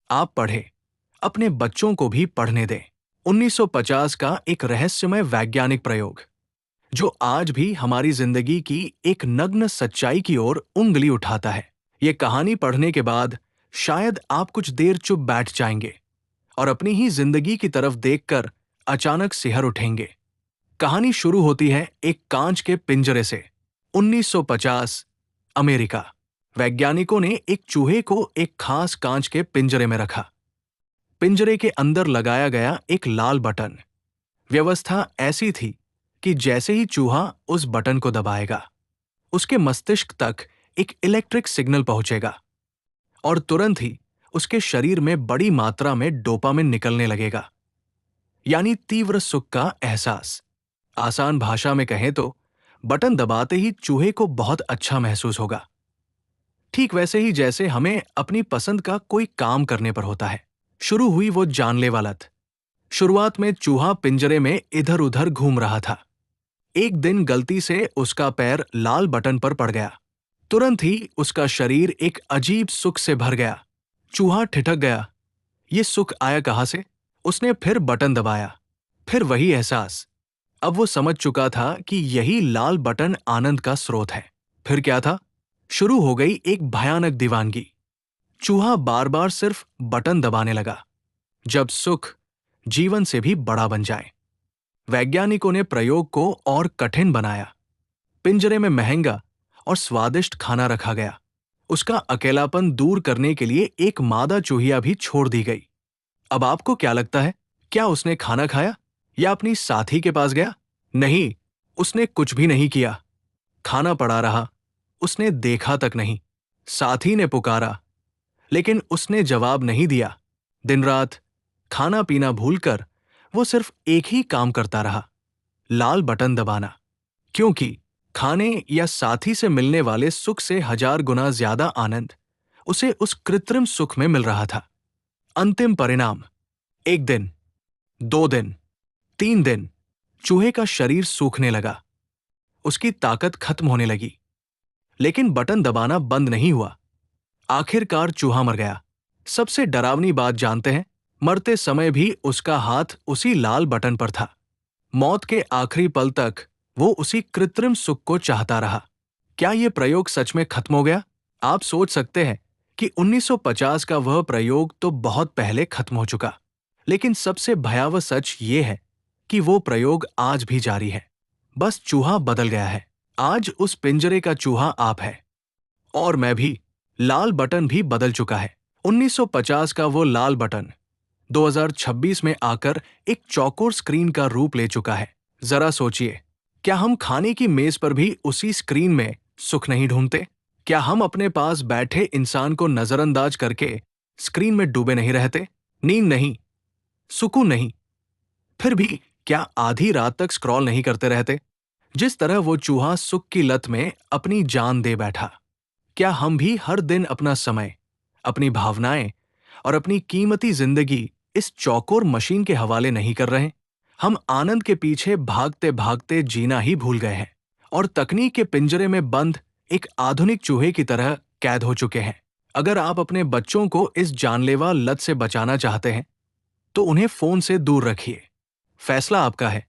आप पढ़ें, अपने बच्चों को भी पढ़ने दें। 1950 का एक रहस्यमय वैज्ञानिक प्रयोग जो आज भी हमारी जिंदगी की एक नग्न सच्चाई की ओर उंगली उठाता है। ये कहानी पढ़ने के बाद शायद आप कुछ देर चुप बैठ जाएंगे और अपनी ही जिंदगी की तरफ देखकर अचानक सिहर उठेंगे। कहानी शुरू होती है एक कांच के पिंजरे से। 1950 अमेरिका। वैज्ञानिकों ने एक चूहे को एक खास कांच के पिंजरे में रखा। पिंजरे के अंदर लगाया गया एक लाल बटन। व्यवस्था ऐसी थी कि जैसे ही चूहा उस बटन को दबाएगा, उसके मस्तिष्क तक एक इलेक्ट्रिक सिग्नल पहुंचेगा और तुरंत ही उसके शरीर में बड़ी मात्रा में डोपामिन निकलने लगेगा, यानी तीव्र सुख का एहसास। आसान भाषा में कहें तो बटन दबाते ही चूहे को बहुत अच्छा महसूस होगा, ठीक वैसे ही जैसे हमें अपनी पसंद का कोई काम करने पर होता है। शुरू हुई वो जानलेवा लत। शुरुआत में चूहा पिंजरे में इधर उधर घूम रहा था। एक दिन गलती से उसका पैर लाल बटन पर पड़ गया। तुरंत ही उसका शरीर एक अजीब सुख से भर गया। चूहा ठिठक गया, ये सुख आया कहां से? उसने फिर बटन दबाया, फिर वही एहसास। अब वो समझ चुका था कि यही लाल बटन आनंद का स्रोत है। फिर क्या था? शुरू हो गई एक भयानक दीवानगी। चूहा बार बार सिर्फ बटन दबाने लगा, जब सुख जीवन से भी बड़ा बन जाए। वैज्ञानिकों ने प्रयोग को और कठिन बनाया। पिंजरे में महंगा और स्वादिष्ट खाना रखा गया। उसका अकेलापन दूर करने के लिए एक मादा चूहिया भी छोड़ दी गई। अब आपको क्या लगता है, क्या उसने खाना खाया या अपनी साथी के पास गया? नहीं, उसने कुछ भी नहीं किया। खाना पड़ा रहा, उसने देखा तक नहीं। साथी ने पुकारा, लेकिन उसने जवाब नहीं दिया। दिन रात खाना पीना भूलकर वो सिर्फ एक ही काम करता रहा, लाल बटन दबाना। क्योंकि खाने या साथी से मिलने वाले सुख से 1000 गुना ज्यादा आनंद उसे उस कृत्रिम सुख में मिल रहा था। अंतिम परिणाम, 1 दिन, 2 दिन, 3 दिन, चूहे का शरीर सूखने लगा, उसकी ताकत खत्म होने लगी। लेकिन बटन दबाना बंद नहीं हुआ। आखिरकार चूहा मर गया। सबसे डरावनी बात जानते हैं? मरते समय भी उसका हाथ उसी लाल बटन पर था। मौत के आखिरी पल तक वो उसी कृत्रिम सुख को चाहता रहा। क्या ये प्रयोग सच में खत्म हो गया? आप सोच सकते हैं कि 1950 का वह प्रयोग तो बहुत पहले खत्म हो चुका, लेकिन सबसे भयावह सच ये है कि वो प्रयोग आज भी जारी है। बस चूहा बदल गया है। आज उस पिंजरे का चूहा आप है और मैं भी। लाल बटन भी बदल चुका है। 1950 का वो लाल बटन 2026 में आकर एक चौकोर स्क्रीन का रूप ले चुका है। जरा सोचिए, क्या हम खाने की मेज पर भी उसी स्क्रीन में सुख नहीं ढूंढते? क्या हम अपने पास बैठे इंसान को नजरअंदाज करके स्क्रीन में डूबे नहीं रहते? नींद नहीं, सुकून नहीं, फिर भी क्या आधी रात तक स्क्रॉल नहीं करते रहते? जिस तरह वो चूहा सुख की लत में अपनी जान दे बैठा, क्या हम भी हर दिन अपना समय, अपनी भावनाएं और अपनी कीमती जिंदगी इस चौकोर मशीन के हवाले नहीं कर रहे? हम आनंद के पीछे भागते भागते जीना ही भूल गए हैं और तकनीक के पिंजरे में बंद एक आधुनिक चूहे की तरह कैद हो चुके हैं। अगर आप अपने बच्चों को इस जानलेवा लत से बचाना चाहते हैं, तो उन्हें फोन से दूर रखिए। फैसला आपका है।